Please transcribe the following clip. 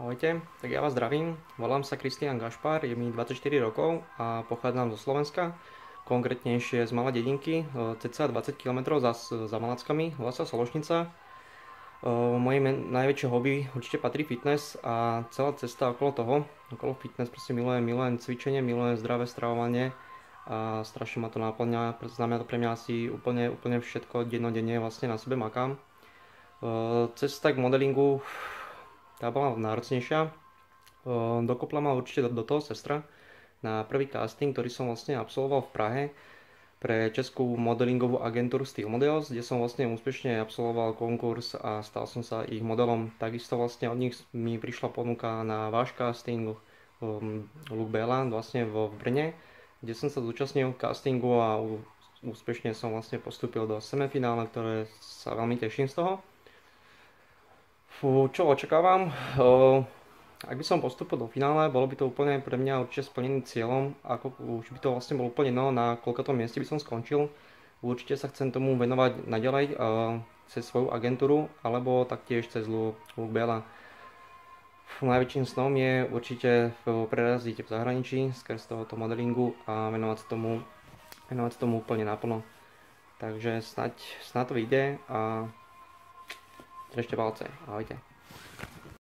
Ahojte, tak ja vás zdravím. Volám sa Kristián Gašpar, je mi 24 rokov a pochádzam zo Slovenska, konkrétnejšie z malej dedinky, cca 20 km za Malackami, volá sa Sološnica. Moje najväčšie hobby určite patrí fitness a celá cesta okolo fitness, proste milujem cvičenie, milujem zdravé stravovanie a strašne ma to náplňa, znamená to pre mňa asi úplne všetko, dennodenne vlastne na sebe makám. Cesta k modelingu, tá bola náročnejšia. Dokopla ma určite do toho sestra na prvý casting, ktorý som vlastne absolvoval v Prahe pre českú modelingovú agentúru Style Models, kde som vlastne úspešne absolvoval konkurs a stal som sa ich modelom. Takisto vlastne od nich mi prišla ponuka na váš casting Look Beland vlastne v Brne, kde som sa zúčastnil castingu a úspešne som vlastne postúpil do semifinále, ktoré sa veľmi teším z toho. Čo očakávam? Ak by som postúpil do finále, bolo by to úplne pre mňa určite splneným cieľom, ako už by to vlastne bolo úplne na koľkotom mieste by som skončil. Určite sa chcem tomu venovať naďalej cez svoju agentúru, alebo taktiež cez Look Bella. Najväčším snom je určite preraziť v zahraničí skrz tohoto modelingu a venovať sa tomu úplne naplno. Takže snáď to vyjde a držte palce. Ahojte.